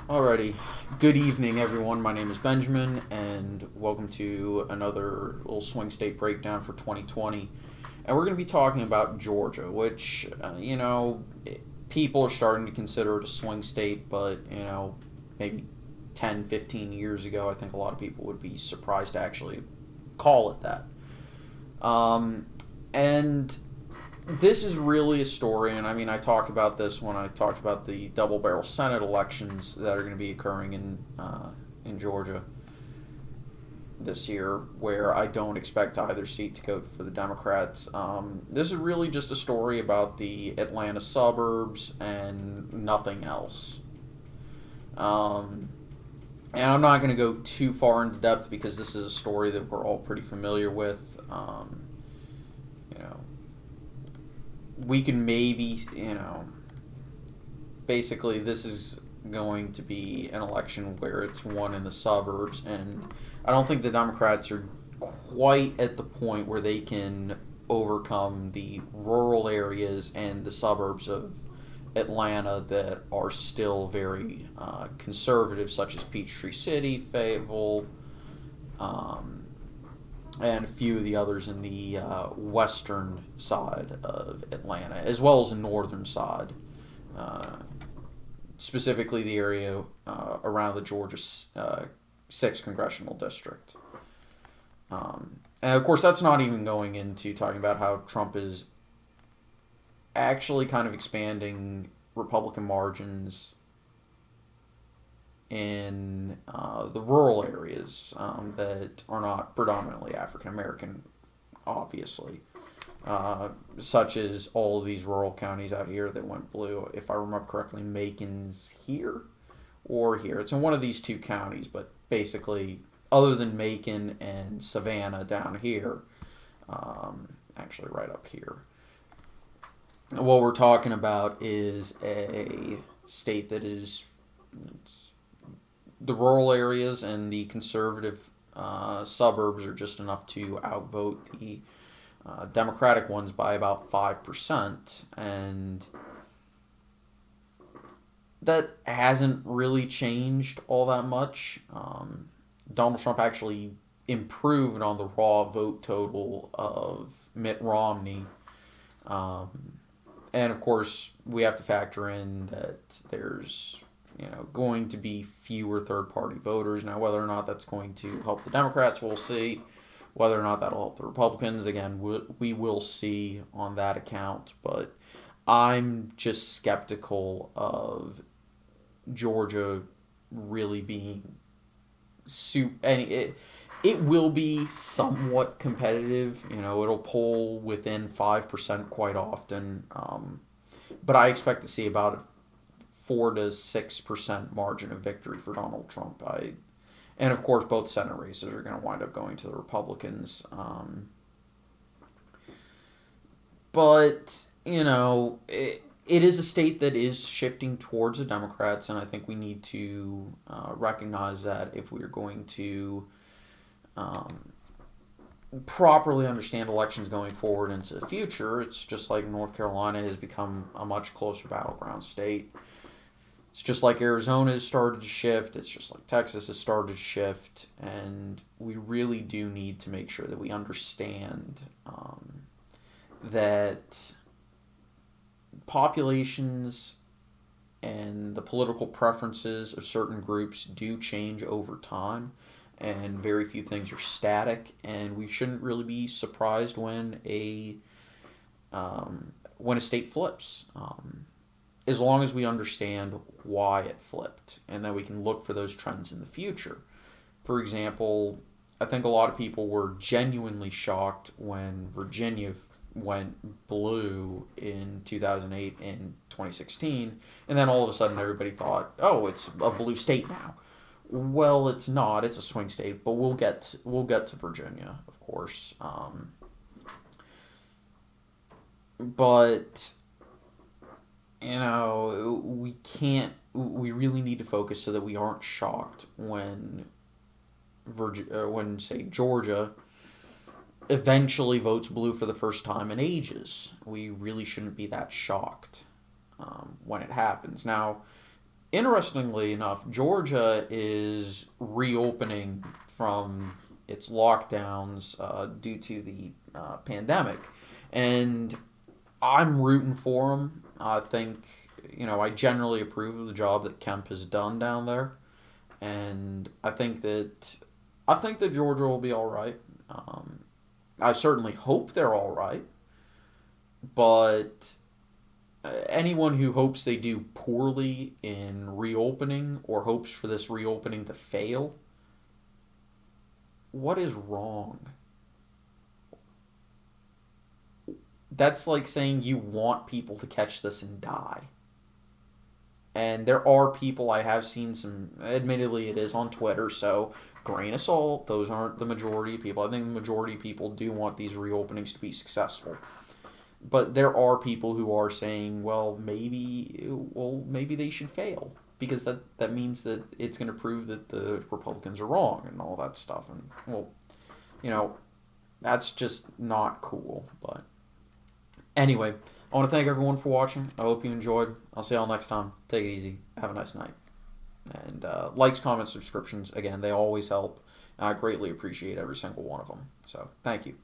Alrighty. Good evening, everyone. My name is Benjamin, and welcome to another little swing state breakdown for 2020. And we're going to be talking about Georgia, which, people are starting to consider it a swing state, but, maybe 10, 15 years ago, I think a lot of people would be surprised to actually call it that. And this is really a story, and I mean, I talked about this when I talked about the double barrel Senate elections that are going to be occurring in Georgia this year, where I don't expect either seat to go for the Democrats. This is really just a story about the Atlanta suburbs and nothing else. And I'm not going to go too far into depth because this is a story that we're all pretty familiar with. You know, we can maybe, basically this is going to be an election where it's won in the suburbs, and I don't think the Democrats are quite at the point where they can overcome the rural areas and the suburbs of Atlanta that are still very conservative, such as Peachtree City, Fayetteville, um, and a few of the others in the western side of Atlanta, as well as the northern side, uh, specifically the area around the Georgia 6th congressional district. And of course, that's not even going into talking about how Trump is actually kind of expanding Republican margins in the rural areas that are not predominantly African American, obviously, such as all of these rural counties out here that went blue. If I remember correctly, Macon's here or here. It's in one of these two counties, but basically, other than Macon and Savannah down here, actually right up here, what we're talking about is a state that is the rural areas and the conservative suburbs are just enough to outvote the Democratic ones by about 5%. And that hasn't really changed all that much. Donald Trump actually improved on the raw vote total of Mitt Romney. And of course, we have to factor in that there's going to be fewer third party voters. Now, whether or not that's going to help the Democrats, we'll see. Whether or not that'll help the Republicans, again, we will see on that account. But I'm just skeptical of Georgia really being and it will be somewhat competitive. It'll poll within 5% quite often. But I expect to see about a 4 to 6% margin of victory for Donald Trump. And of course, both Senate races are going to wind up going to the Republicans. But it is a state that is shifting towards the Democrats, and I think we need to recognize that if we are going to properly understand elections going forward into the future. It's just like North Carolina has become a much closer battleground state. It's just like Arizona has started to shift. It's just like Texas has started to shift. And we really do need to make sure that we understand that populations and the political preferences of certain groups do change over time, and very few things are static. And we shouldn't really be surprised when a state flips, as long as we understand why it flipped, and then we can look for those trends in the future. For example, I think a lot of people were genuinely shocked when Virginia went blue in 2008 and 2016, and then all of a sudden everybody thought, oh, it's a blue state now. Well, it's not. It's a swing state, but we'll get to Virginia, of course. But we can't. We really need to focus so that we aren't shocked when say Georgia eventually votes blue for the first time in ages. We really shouldn't be that shocked when it happens. Now, Interestingly enough, Georgia is reopening from its lockdowns due to the pandemic, and I'm rooting for them. I think, I generally approve of the job that Kemp has done down there, and I think that Georgia will be all right. I certainly hope they're all right, but anyone who hopes they do poorly in reopening or hopes for this reopening to fail, what is wrong? That's like saying you want people to catch this and die. And there are people, I have seen some, admittedly, it is on Twitter, so grain of salt, those aren't the majority of people. I think the majority of people do want these reopenings to be successful. But there are people who are saying, maybe they should fail because that means that it's going to prove that the Republicans are wrong and all that stuff. And you know, that's just not cool. But anyway, I want to thank everyone for watching. I hope you enjoyed. I'll see y'all next time. Take it easy. Have a nice night. And likes, comments, subscriptions, again, they always help. I greatly appreciate every single one of them. So thank you.